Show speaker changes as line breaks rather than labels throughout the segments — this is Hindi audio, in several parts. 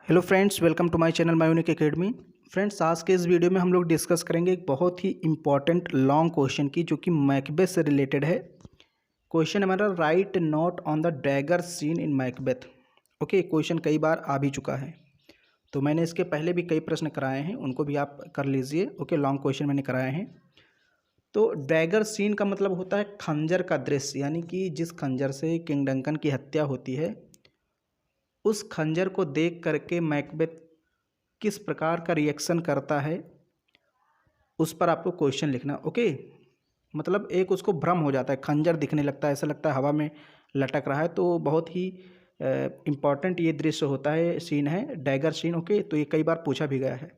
Hello friends, welcome to my channel My Unique Academy. Friends, आज के इस वीडियो में हम लोग डिस्कस करेंगे एक बहुत ही इंपॉर्टेंट लॉन्ग क्वेश्चन की, जो कि मैकबेथ से रिलेटेड है। क्वेश्चन हमारा right note on the dagger seen in Macbeth. Okay, question कई बार आ भी चुका है, तो मैंने इसके पहले भी कई प्रश्न कराए हैं, उनको भी आप कर लीजिए। ओके, लॉन्ग क्वेश्चन मैंने कराए हैं। तो डैगर सीन का मतलब होता है खंजर का दृश्य, यानी कि जिस खंजर से किंग डंकन की हत्या होती है, उस खंजर को देख करके मैकबेथ किस प्रकार का रिएक्शन करता है, उस पर आपको क्वेश्चन लिखना। ओके, मतलब एक उसको भ्रम हो जाता है, खंजर दिखने लगता है, ऐसा लगता है हवा में लटक रहा है। तो बहुत ही इम्पॉर्टेंट ये दृश्य होता है, सीन है डैगर सीन। ओके, तो ये कई बार पूछा भी गया है,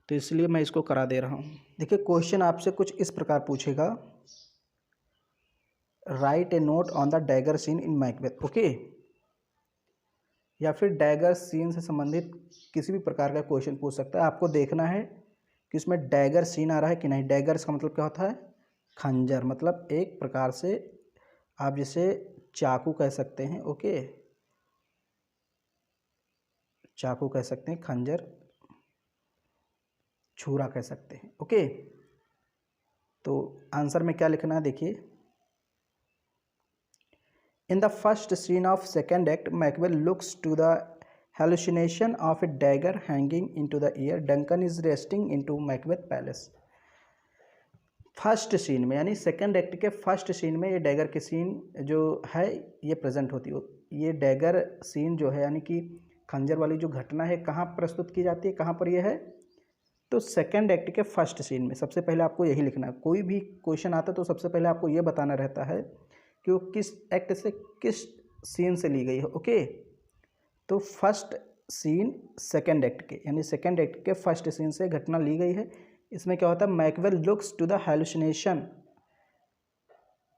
तो इसलिए मैं इसको करा दे रहा हूँ। देखिए, क्वेश्चन आपसे कुछ इस प्रकार पूछेगा, right A note on the dagger seen in Macbeth. Okay, या फिर डैगर सीन से संबंधित किसी भी प्रकार का क्वेश्चन पूछ सकता है। आपको देखना है कि उसमें डैगर सीन आ रहा है कि नहीं। डैगर का मतलब क्या होता है? खंजर, मतलब एक प्रकार से आप जिसे चाकू कह सकते हैं। ओके, चाकू कह सकते हैं, खंजर, छुरा कह सकते हैं। ओके, तो आंसर में क्या लिखना है, देखिए। In the first scene of second act, Macbeth looks to the hallucination of a dagger hanging into the air. Duncan is resting into Macbeth Palace. First scene में, यानी सेकंड एक्ट के फर्स्ट सीन में ये डैगर की सीन जो है ये प्रेजेंट होती है। ये डैगर सीन जो है, यानी कि खंजर वाली जो घटना है, कहाँ प्रस्तुत की जाती है, कहाँ पर ये है? तो सेकंड एक्ट के फर्स्ट सीन में। सबसे पहले आपको यही लिखना है। कोई भी क्वेश्चन आता है तो सबसे पहले आपको ये बताना रहता है कि वो किस एक्ट से, किस सीन से ली गई है। ओके, तो फर्स्ट सीन सेकंड एक्ट के, यानी सेकंड एक्ट के फर्स्ट सीन से घटना ली गई है। इसमें क्या होता है? Macbeth looks to the hallucination.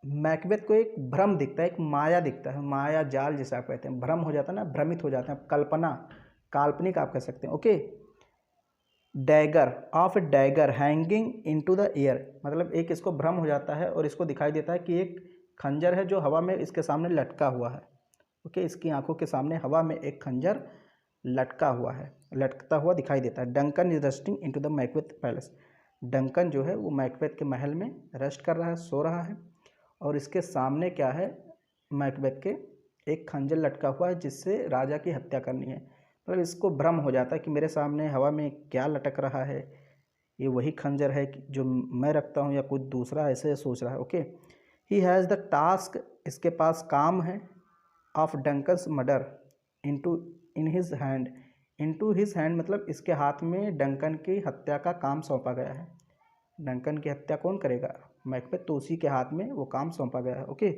Macbeth को एक भ्रम दिखता है, एक माया दिखता है, माया जाल जिसे आप कहते हैं। भ्रम हो जाता है ना, भ्रमित हो जाते हैं, कल्पना, काल्पनिक आप कह सकते हैं। Okay, dagger of dagger hanging into the air, मतलब एक इसको भ्रम हो जाता है और इसको दिखाई देता है कि एक खंजर है जो हवा में इसके सामने लटका हुआ है। ओके, इसकी आंखों के सामने हवा में एक खंजर लटका हुआ है, लटकता हुआ दिखाई देता है। Duncan is resting into the Macbeth palace. Duncan जो है वो मैकबेथ के महल में रेस्ट कर रहा है, सो रहा है, और इसके सामने क्या है? मैकबेथ के एक खंजर लटका हुआ है जिससे राजा की हत्या करनी है। मतलब इसको भ्रम हो जाता है कि मेरे सामने हवा में क्या लटक रहा है, ये वही खंजर है जो मैं रखता हूँ या कुछ दूसरा, ऐसे सोच रहा है। Okay, he has the task, इसके पास काम है, of Duncan's murder into in his hand. Into his hand मतलब इसके हाथ में डंकन की हत्या का काम सौंपा गया है। डंकन की हत्या कौन करेगा? मैकबेथ, तो उसी के हाथ में वो काम सौंपा गया है। Okay,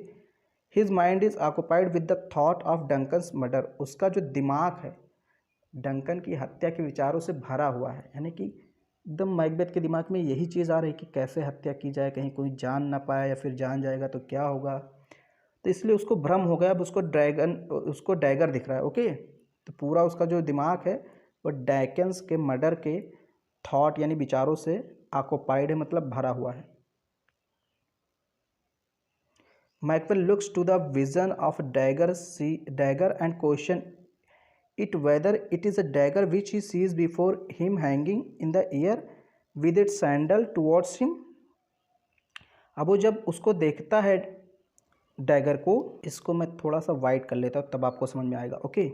his mind is occupied with the thought of Duncan's murder. उसका जो दिमाग है डंकन की हत्या के विचारों से भरा हुआ है, यानी कि एकदम मैकबेथ के दिमाग में यही चीज़ आ रही कि कैसे हत्या की जाए, कहीं कोई जान ना पाए, या फिर जान जाएगा तो क्या होगा। तो इसलिए उसको भ्रम हो गया। अब उसको डैगर दिख रहा है। ओके, तो पूरा उसका जो दिमाग है वो डैकन्स के मर्डर के थॉट यानी विचारों से ऑक्युपाइड है, मतलब भरा हुआ है। Macbeth looks to the vision of dagger and question it whether it is a dagger which he sees before him hanging in the air with its handle towards him. अब वो जब उसको देखता है डैगर को, इसको मैं थोड़ा सा वाइड कर लेता हूँ तब आपको समझ में आएगा। Okay,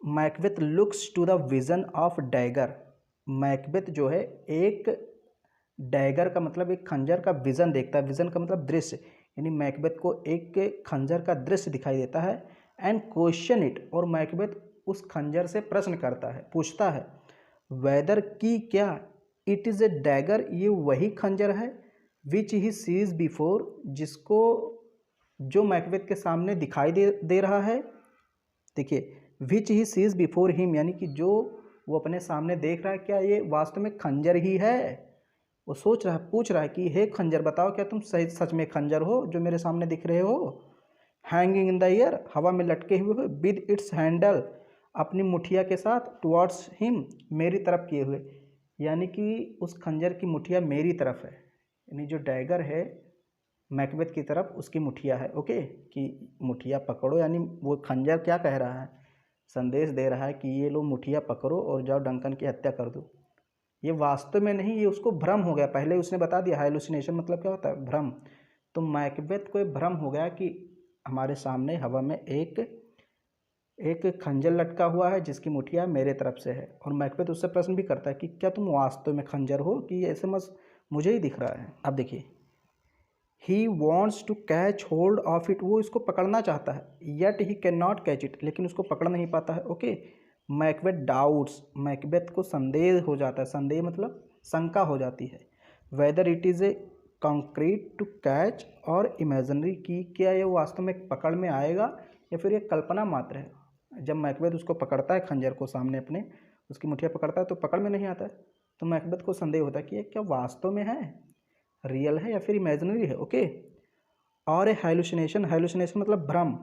Macbeth looks to the vision of dagger. Macbeth जो है एक डैगर का मतलब एक खंजर का विजन देखता है। विजन का मतलब दृश्य, यानी मैकबेथ को एक खंजर का दृश्य दिखाई देता है। एंड क्वेश्चन इट, और मैकबेथ उस खंजर से प्रश्न करता है, पूछता है, वेदर की क्या, इट इज़ ए डैगर, ये वही खंजर है, विच ही सीज बिफोर, जिसको, जो मैकबेथ के सामने दिखाई दे रहा है। देखिए, विच ही सीज बिफोर हिम, यानी कि जो वो अपने सामने देख रहा है, क्या ये वास्तव में खंजर ही है? वो सोच रहा है, पूछ रहा है कि हे खंजर, बताओ क्या तुम सही सच में खंजर हो जो मेरे सामने दिख रहे हो? हैंगिंग इन द एयर, हवा में लटके हुए, विद इट्स हैंडल, अपनी मुठिया के साथ, टुवर्ड्स हिम, मेरी तरफ किए हुए, यानी कि उस खंजर की मुठिया मेरी तरफ है। यानी जो डैगर है मैकबेथ की तरफ उसकी मुठिया है। ओके, कि मुठिया पकड़ो, यानी वो खंजर क्या कह रहा है? संदेश दे रहा है कि ये लो मुठिया पकड़ो और जाओ डंकन की हत्या कर दो। ये वास्तव में नहीं, ये उसको भ्रम हो गया। पहले उसने बता दिया हाइलुसिनेशन मतलब क्या होता है, भ्रम। तो मैकबेथ को ये भ्रम हो गया कि हमारे सामने हवा में एक खंजर लटका हुआ है जिसकी मुठिया मेरे तरफ से है। और मैकबेथ उससे प्रश्न भी करता है कि क्या तुम वास्तव में खंजर हो कि ऐसे मुझे ही दिख रहा है। अब देखिए, he wants to catch hold of it, वो इसको पकड़ना चाहता है, yet he can not catch it, लेकिन उसको पकड़ नहीं पाता है। ओके, मैकबेथ डाउट्स, मैकबेथ को संदेह हो जाता है, संदेह मतलब शंका हो जाती है, whether it is a concrete to catch और इमेजिनरी, की क्या ये वास्तव में पकड़ में आएगा या फिर ये कल्पना मात्र है। जब मैकबेथ उसको पकड़ता है खंजर को सामने अपने, उसकी मुठिया पकड़ता है तो पकड़ में नहीं आता है, तो मैकबेथ को संदेह होता है कि ये क्या वास्तव में है, रियल है या फिर इमेजिनरी है। ओके, और ए हाइलुसिनेशन, हाइलुसिनेशन मतलब भ्रम,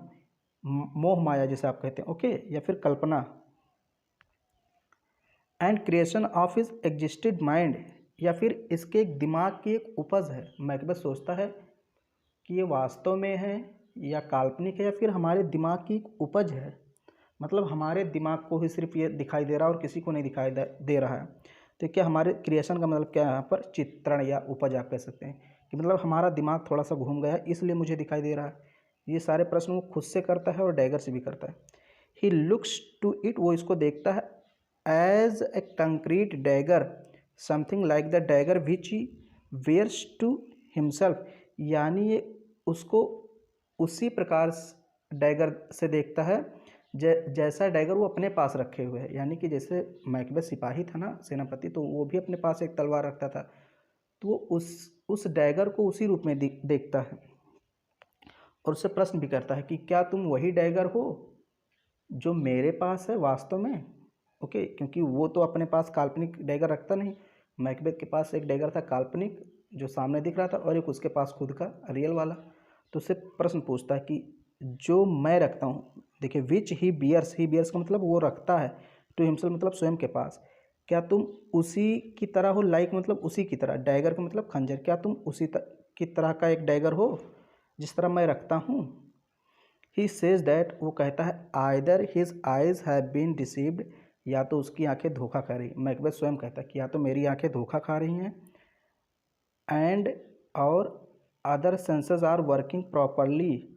मोह माया जिसे आप कहते हैं। ओके, या फिर कल्पना। And creation of his existed mind, या फिर इसके एक दिमाग की एक उपज है। मैकबेथ सोचता है कि ये वास्तव में है या काल्पनिक है या फिर हमारे दिमाग की एक उपज है, मतलब हमारे दिमाग को ही सिर्फ ये दिखाई दे रहा है और किसी को नहीं दिखाई दे रहा है। तो क्या हमारे क्रिएशन का मतलब क्या है यहाँ पर, चित्रण या उपज आप कह सकते हैं, कि मतलब हमारा दिमाग थोड़ा सा घूम गया है इसलिए मुझे दिखाई दे रहा है। ये सारे प्रश्न वो खुद से करता है और डैगर से भी करता है। ही लुक्स टू इट, वो इसको देखता है, as a concrete dagger, something like the dagger which he wears to himself, यानी ये उसको उसी प्रकार डैगर से देखता है जैसा डैगर वो अपने पास रखे हुए है। यानी कि जैसे मैकबेथ सिपाही था ना, सेनापति, तो वो भी अपने पास एक तलवार रखता था, तो वो उस डैगर को उसी रूप में देखता है और उससे प्रश्न भी करता है कि क्या तुम वही डैगर हो जो मेरे पास है वास्तव में। ओके, क्योंकि वो तो अपने पास काल्पनिक डैगर रखता नहीं, मैकबेथ के पास एक डैगर था काल्पनिक जो सामने दिख रहा था और एक उसके पास खुद का रियल वाला। तो उससे प्रश्न पूछता है कि जो मैं रखता हूँ, देखिए विच ही बियर्स, ही बियर्स का मतलब वो रखता है, टू हिमसेल्फ मतलब स्वयं के पास, क्या तुम उसी की तरह हो, लाइक मतलब उसी की तरह, डैगर का मतलब खंजर, क्या तुम उसी की तरह का एक डैगर हो जिस तरह मैं रखता हूँ। ही सेज दैट, वो कहता है, either his eyes have been deceived, या तो उसकी आंखें धोखा खा रही, मैकबेथ स्वयं कहता है कि या तो मेरी आंखें धोखा खा रही हैं, एंड और other senses are working properly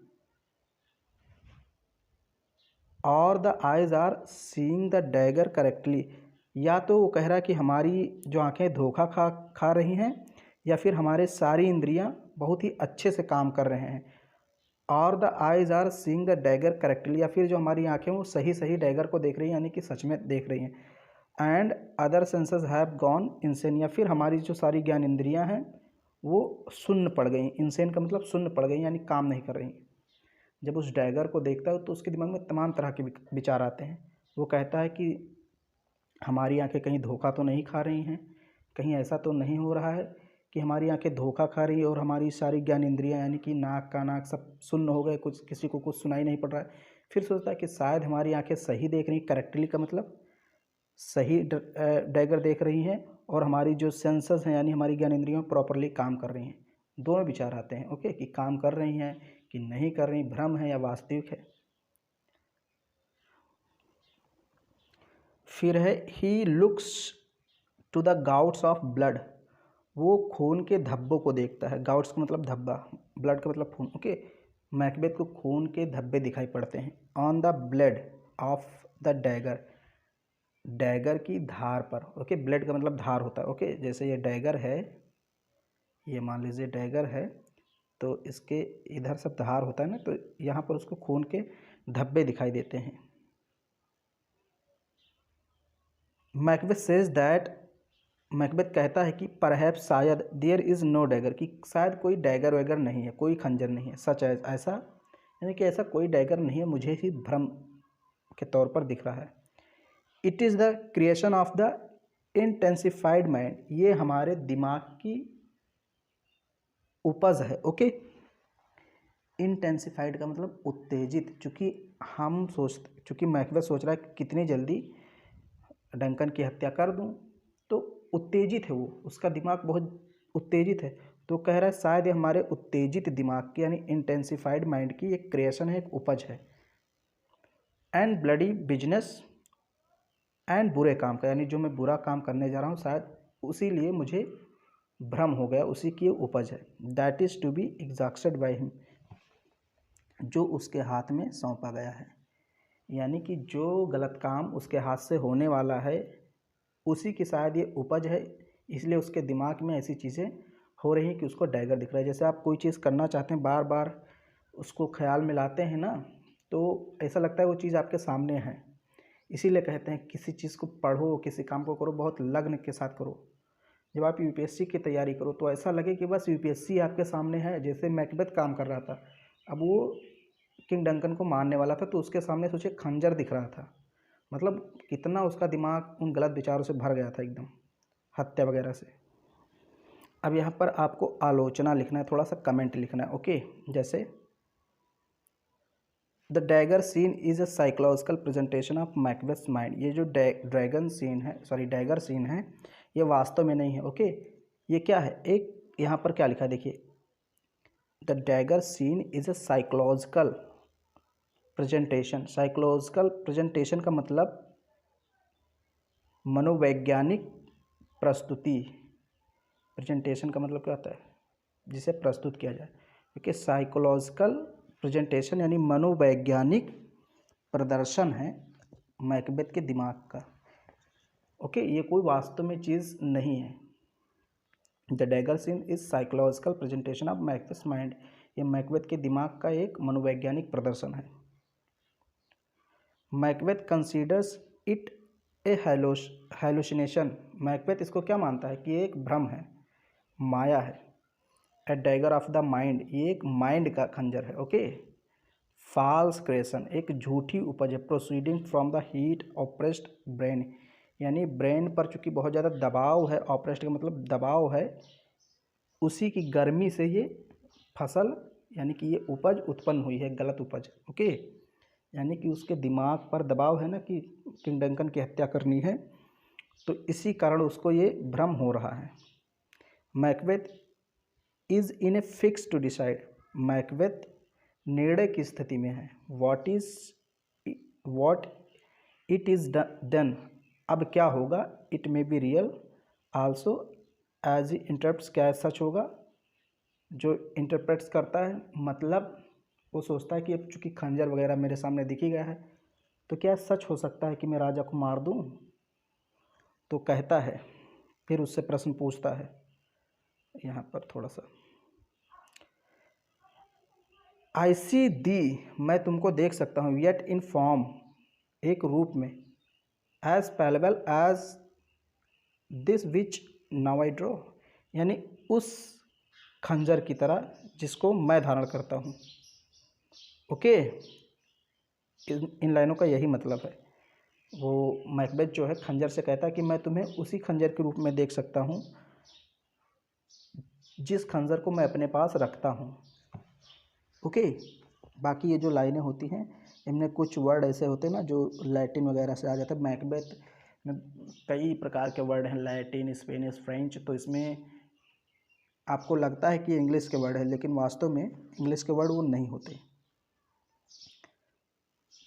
और the eyes are seeing the dagger correctly, या तो वो कह रहा है कि हमारी जो आंखें धोखा खा रही हैं या फिर हमारे सारी इंद्रियां बहुत ही अच्छे से काम कर रहे हैं, और the eyes are seeing the dagger correctly, या फिर जो हमारी आंखें वो सही सही डैगर को देख रही हैं, यानी कि सच में देख रही हैं, and other senses have gone insane, या फिर हमारी जो सारी ज्ञान इंद्रियां हैं वो शून्य पड़ गई। इंसेन का मतलब शून्य पड़ गई, यानी काम नहीं कर रही। जब उस डैगर को देखता है तो उसके दिमाग में तमाम तरह के विचार आते हैं। वो कहता है कि हमारी आंखें कहीं धोखा तो नहीं खा रही हैं, कहीं ऐसा तो नहीं हो रहा है कि हमारी आंखें धोखा खा रही है और हमारी सारी ज्ञान इंद्रियां यानी कि नाक का नाक सब शून्य हो गए, कुछ किसी को कुछ सुनाई नहीं पड़ रहा है। फिर सोचता है कि शायद हमारी आंखें सही देख रही, करेक्टली का मतलब सही डैगर देख रही हैं, और हमारी जो सेंसर्स हैं यानी हमारी ज्ञान इंद्रियां प्रॉपरली काम कर रही हैं। दोनों विचार आते हैं। ओके, कि काम कर रही हैं कि नहीं कर रही, भ्रम है या वास्तविक है। फिर है he looks to the gouts of blood, वो खून के धब्बों को देखता है। गाउट्स का मतलब धब्बा, ब्लड का मतलब खून। ओके, मैकबेथ को खून के धब्बे दिखाई पड़ते हैं on the blood of the dagger, dagger की धार पर। ओके, ब्लड का मतलब धार होता है। ओके, जैसे ये डैगर है, ये मान लीजिए डैगर है, तो इसके इधर सब धार होता है ना, तो यहाँ पर उसको खून के धब्बे दिखाई देते हैं। मैकबेथ सेज दैट, मैकबेथ कहता है कि परहैप्स शायद, देयर इज़ नो डैगर, कि शायद कोई डैगर वैगर नहीं है, कोई खंजर नहीं है, सच है ऐसा, यानी कि ऐसा कोई डैगर नहीं है, मुझे ही भ्रम के तौर पर दिख रहा है। It is the creation of the intensified mind, ये हमारे दिमाग की उपज है। ओके, इंटेंसिफाइड का मतलब उत्तेजित, चूँकि मैकबेथ सोच रहा है कि कितनी जल्दी डंकन की हत्या कर दूं, तो उत्तेजित है वो, उसका दिमाग बहुत उत्तेजित है। तो कह रहा है शायद ये हमारे उत्तेजित दिमाग की यानी इंटेंसिफाइड माइंड की एक क्रिएशन है, एक उपज है। एंड ब्लडी बिजनेस एंड बुरे काम का, यानी जो मैं बुरा काम करने जा रहा हूँ शायद उसी लिए मुझे भ्रम हो गया, उसी की उपज है। That is to be exhausted by him, जो उसके हाथ में सौंपा गया है, यानी कि जो गलत काम उसके हाथ से होने वाला है उसी की शायद ये उपज है, इसलिए उसके दिमाग में ऐसी चीज़ें हो रही हैं कि उसको डैगर दिख रहा है। जैसे आप कोई चीज़ करना चाहते हैं, बार बार उसको ख्याल में लाते हैं ना, तो ऐसा लगता है वो चीज़ आपके सामने है। इसीलिए कहते हैं किसी चीज़ को पढ़ो, किसी काम को करो, बहुत लगन के साथ करो। जब आप यूपीएससी की तैयारी करो तो ऐसा लगे कि बस यूपीएससी आपके सामने है। जैसे मैकबेथ काम कर रहा था, अब वो किंग डंकन को मारने वाला था, तो उसके सामने सोचे खंजर दिख रहा था, मतलब कितना उसका दिमाग उन गलत विचारों से भर गया था, एकदम हत्या वगैरह से। अब यहाँ पर आपको आलोचना लिखना है, थोड़ा सा कमेंट लिखना है, ओके। जैसे the dagger scene is a psychological presentation of Macbeth's mind. ये जो ड्रैगन सीन है, सॉरी डैगर सीन है, ये वास्तव में नहीं है, ओके। ये क्या है, एक यहाँ पर क्या लिखा है देखिए, the dagger scene is a psychological presentation. Psychological presentation का मतलब मनोवैज्ञानिक प्रस्तुति। प्रेजेंटेशन का मतलब क्या होता है, जिसे प्रस्तुत किया जाए, क्योंकि साइकोलॉजिकल प्रेजेंटेशन यानी मनोवैज्ञानिक प्रदर्शन है मैकबेथ के दिमाग का, ओके। ये कोई वास्तव में चीज़ नहीं है। The dagger scene is psychological presentation of Macbeth's mind. ये मैकबेथ के दिमाग का एक मनोवैज्ञानिक प्रदर्शन है। Macbeth considers it a hallucination. Macbeth इसको क्या मानता है कि एक भ्रम है, माया है। ए डैगर ऑफ द माइंड, ये एक माइंड का खंजर है, ओके। फॉल्स क्रिएशन, एक झूठी उपज है। Proceeding from the heat oppressed brain, यानी ब्रेन पर चूँकि बहुत ज़्यादा दबाव है, ऑप्रेस्ड का मतलब दबाव है, उसी की गर्मी से ये फसल यानी कि ये उपज उत्पन्न हुई है, गलत उपज, ओके। यानी कि उसके दिमाग पर दबाव है ना कि किंग डंकन की हत्या करनी है, तो इसी कारण उसको ये भ्रम हो रहा है। Macbeth is in a fix to decide. Macbeth निर्णय की स्थिति में है। वॉट इट इज़ डन, अब क्या होगा। It may be real also as interrupts, क्या सच होगा। जो इंटरप्रेट्स करता है, मतलब वो सोचता है कि अब चूँकि खंजर वगैरह मेरे सामने दिख ही गया है, तो क्या सच हो सकता है कि मैं राजा को मार दूं। तो कहता है, फिर उससे प्रश्न पूछता है, यहाँ पर थोड़ा सा, आई सी दी, मैं तुमको देख सकता हूँ, येट इन फॉर्म, एक रूप में, as palpable as this which now I draw, यानी उस खंजर की तरह जिसको मैं धारण करता हूँ, ओके। इन लाइनों का यही मतलब है। वो मैकबेथ जो है खंजर से कहता है कि मैं तुम्हें उसी खंजर के रूप में देख सकता हूँ जिस खंजर को मैं अपने पास रखता हूँ, ओके। बाकी ये जो लाइनें होती हैं, इनमें कुछ वर्ड ऐसे होते हैं ना जो लैटिन वगैरह से आ जाते हैं। मैकबेथ में कई प्रकार के वर्ड हैं, लैटिन, स्पेनिश, फ्रेंच, तो इसमें आपको लगता है कि इंग्लिश के वर्ड है, लेकिन वास्तव में इंग्लिश के वर्ड वो नहीं होते।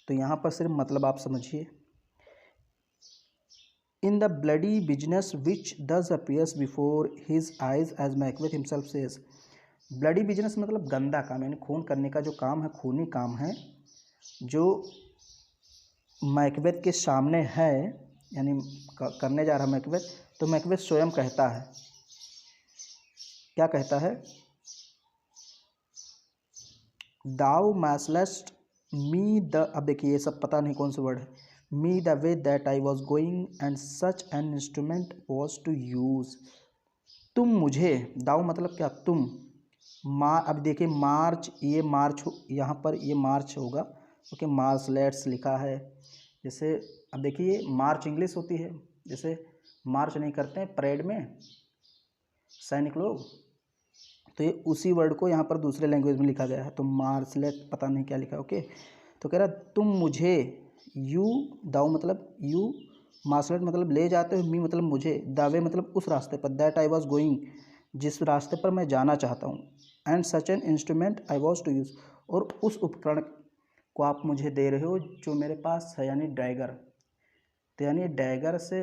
तो यहाँ पर सिर्फ मतलब आप समझिए। In the bloody business which thus appears before his eyes as Macbeth himself says, bloody business मतलब गंदा काम, यानी खून करने का जो काम है, खूनी काम है, जो मैकबेथ के सामने है, यानी करने जा रहा है मैकबेथ। तो मैकबेथ स्वयं कहता है, क्या कहता है, दाउ मैसलेस्ट मी द, अब देखिए ये सब पता नहीं कौन सा वर्ड है, me the way that I was going and such an instrument was to use. तुम मुझे, दाऊ मतलब क्या, तुम, अब देखिए मार्च, ये मार्च यहाँ पर ये मार्च होगा, ओके। मार्चलेट्स लिखा है, जैसे अब देखिए मार्च इंग्लिश होती है, जैसे मार्च नहीं करते हैं परेड में सैनिक लोग, तो ये उसी वर्ड को यहाँ पर दूसरे लैंग्वेज में लिखा गया है, तो मार्चलेट पता नहीं क्या लिखा, ओके। तो कह रहा तुम मुझे, यू, दाऊ मतलब यू, मार्शलेट मतलब ले जाते हो, मी मतलब मुझे, दावे मतलब उस रास्ते पर, दैट आई वॉज गोइंग, जिस रास्ते पर मैं जाना चाहता हूँ, and such an instrument I was to use, और उस उपकरण को आप मुझे दे रहे हो जो मेरे पास है, यानी डैगर। तो यानी डैगर से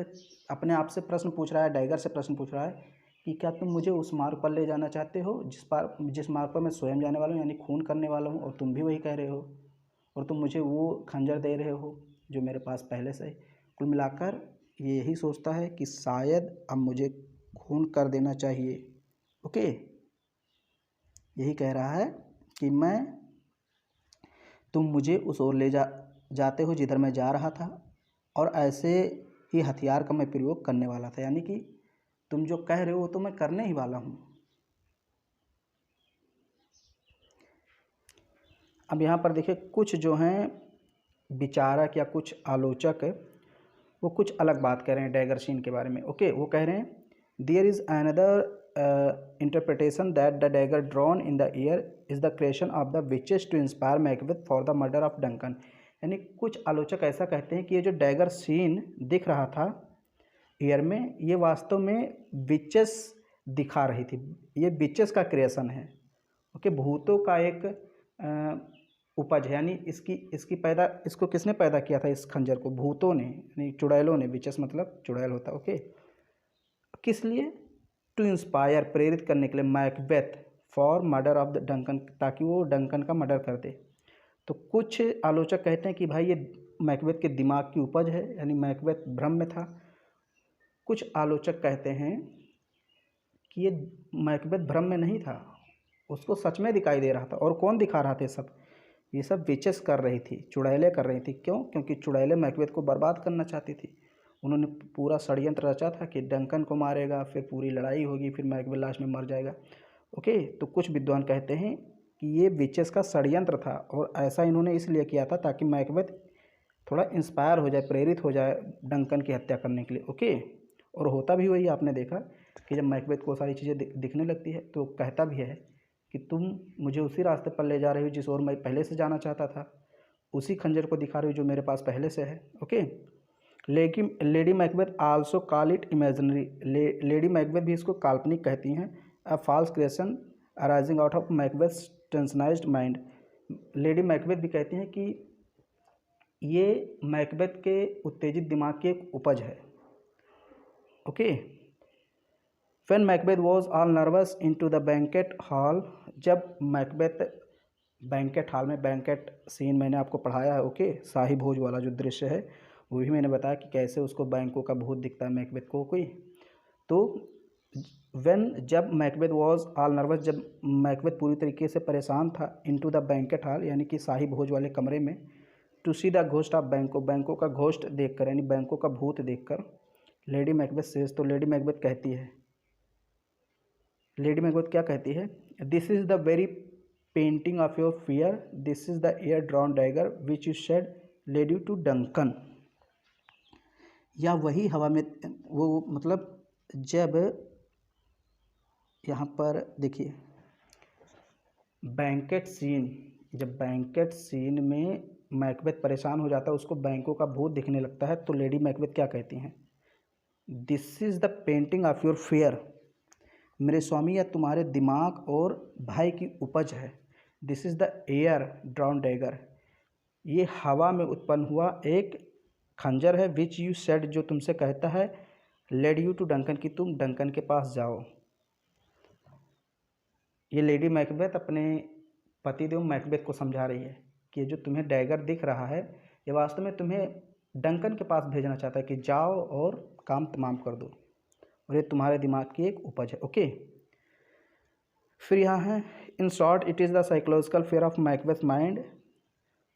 अपने आप से प्रश्न पूछ रहा है, डैगर से प्रश्न पूछ रहा है कि क्या तुम मुझे उस मार्ग पर ले जाना चाहते हो जिस मार्ग पर मैं स्वयं जाने वाला हूँ, यानी खून करने वाला हूँ, और तुम भी वही कह रहे हो, और तुम मुझे वो खंजर दे रहे हो जो मेरे पास पहले से है। कुल मिलाकर ये यही सोचता है कि शायद अब मुझे खून कर देना चाहिए। ओके, यही कह रहा है कि तुम मुझे उस ओर जाते हो जिधर मैं जा रहा था, और ऐसे ही हथियार का मैं प्रयोग करने वाला था, यानी कि तुम जो कह रहे हो वो तो मैं करने ही वाला हूँ। अब यहाँ पर देखिए कुछ जो हैं विचारक या कुछ आलोचक वो कुछ अलग बात कह रहे हैं डैगर सीन के बारे में। ओके, वो कह रहे हैं there is another interpretation that the dagger drawn in the air is the creation of the witches to inspire Macbeth for the murder of Duncan. यानी कुछ आलोचक ऐसा कहते हैं कि ये जो डैगर सीन दिख रहा था ईयर में, ये वास्तव में विचेस दिखा रही थी, ये विचेस का क्रिएशन है। ओके, भूतों का एक उपज है, यानी इसको किसने पैदा किया था, इस खंजर को? भूतों ने, यानी चुड़ैलों ने। विचेस मतलब चुड़ैल होता। ओके, किस लिए? टू इंस्पायर, प्रेरित करने के लिए, Macbeth for murder of the Duncan, ताकि वो डंकन का मर्डर कर दे। तो कुछ आलोचक कहते हैं कि भाई ये मैकबेथ के दिमाग की उपज है, यानी मैकबेथ भ्रम में था। कुछ आलोचक कहते हैं कि ये मैकबेथ भ्रम में नहीं था, उसको सच में दिखाई दे रहा था। और कौन दिखा रहा था ये सब विचेस कर रही थी, चुड़ैलें कर रही थी। क्यों? क्योंकि चुड़ैलें मैकबेथ को बर्बाद करना चाहती थी। उन्होंने पूरा षड्यंत्र रचा था कि डंकन को मारेगा, फिर पूरी लड़ाई होगी, फिर मैकबेथ लास्ट में मर जाएगा। ओके, तो कुछ विद्वान कहते हैं कि ये विचेस का षड्यंत्र था, और ऐसा इन्होंने इसलिए किया था ताकि मैकबेथ थोड़ा इंस्पायर हो जाए, प्रेरित हो जाए डंकन की हत्या करने के लिए। ओके, और होता भी वही, आपने देखा कि जब मैकबेथ को सारी चीज़ें दिखने लगती है तो कहता भी है कि तुम मुझे उसी रास्ते पर ले जा रहे हो जिस ओर मैं पहले से जाना चाहता था, उसी खंजर को दिखा रहे हो जो मेरे पास पहले से है। ओके, लेकिन Lady Macbeth also call it imaginary, Lady Macbeth भी इसको काल्पनिक कहती हैं। A false creation arising out of Macbeth tensionized mind. Lady Macbeth भी कहती हैं कि ये मैकबेथ के उत्तेजित दिमाग की एक उपज है। Okay, when Macbeth was all nervous into the banquet hall, जब मैकबेथ बैंकेट हॉल में, बैंकेट सीन मैंने आपको पढ़ाया है। ओके, शाही भोज वाला जो दृश्य है वो भी मैंने बताया कि कैसे उसको बैंकों का भूत दिखता है मैकबेथ को। कोई तो जब मैकबेथ वॉज ऑल नर्वस, जब मैकबेथ पूरी तरीके से परेशान था, इनटू द बैंकेट हॉल यानी कि शाही भोज वाले कमरे में, to see the ghost of Banquo का घोस्ट देखकर, यानी बैंकों का भूत देखकर, लेडी मैकबेथ सेज, तो लेडी मैकबेथ कहती है, लेडी मैकबेथ क्या कहती है? This is the very painting of your fear, this is the air drawn dagger which you said led you to Duncan. या वही हवा में, वो मतलब जब यहाँ पर देखिए बैंकेट सीन, जब बैंकेट सीन में मैकबेथ परेशान हो जाता है, उसको बैंकों का भूत दिखने लगता है, तो लेडी मैकबेथ क्या कहती हैं? This is the painting of your fear, मेरे स्वामी यह तुम्हारे दिमाग और भय की उपज है। This is the air drawn dagger, ये हवा में उत्पन्न हुआ एक खंजर है। विच यू सेड, जो तुमसे कहता है, लेड यू टू डंकन, कि तुम डंकन के पास जाओ। ये लेडी मैकबेथ अपने पतिदेव मैकबेथ को समझा रही है कि ये जो तुम्हें डैगर दिख रहा है, ये वास्तव में तुम्हें डंकन के पास भेजना चाहता है कि जाओ और काम तमाम कर दो, और ये तुम्हारे दिमाग की एक उपज है। ओके, फिर यहाँ है, in short it is the psychological fair of Macbeth mind.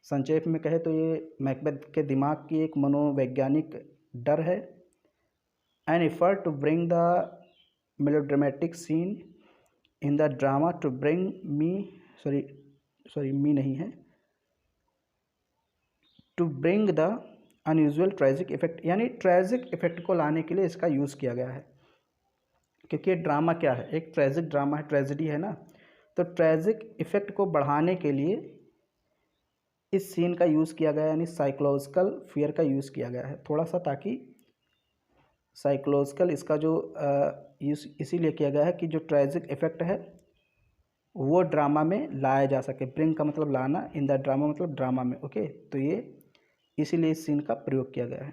संक्षेप में कहे तो ये मैकबेथ के दिमाग की एक मनोवैज्ञानिक डर है। An effort to bring the melodramatic scene in the drama to bring me, sorry me नहीं है, to bring the unusual tragic effect, यानी ट्रेजिक इफेक्ट को लाने के लिए इसका यूज़ किया गया है। क्योंकि ये ड्रामा क्या है? एक ट्रेजिक ड्रामा है, ट्रेजिडी है ना, तो ट्रेजिक इफेक्ट को बढ़ाने के लिए इस सीन का यूज़ किया गया, यानी साइकोलॉजिकल फियर का यूज़ किया गया है थोड़ा सा, ताकि साइकोलॉजिकल इसका जो यूज़ इसीलिए किया गया है कि जो ट्रेजिक इफेक्ट है वो ड्रामा में लाया जा सके। ब्रिंग का मतलब लाना, इन द ड्रामा मतलब ड्रामा में। ओके, तो ये इसीलिए इस सीन का प्रयोग किया गया है।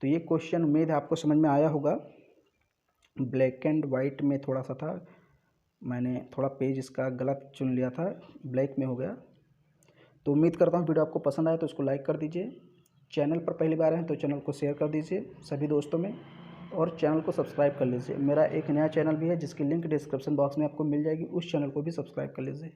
तो ये क्वेश्चन उम्मीद है आपको समझ में आया होगा। ब्लैक एंड वाइट में थोड़ा सा था, मैंने थोड़ा पेज इसका गलत चुन लिया था, ब्लैक में हो गया। तो उम्मीद करता हूँ वीडियो आपको पसंद आए तो इसको लाइक कर दीजिए। चैनल पर पहली बार हैं तो चैनल को शेयर कर दीजिए सभी दोस्तों में, और चैनल को सब्सक्राइब कर लीजिए। मेरा एक नया चैनल भी है जिसकी लिंक डिस्क्रिप्शन बॉक्स में आपको मिल जाएगी, उस चैनल को भी सब्सक्राइब कर लीजिए।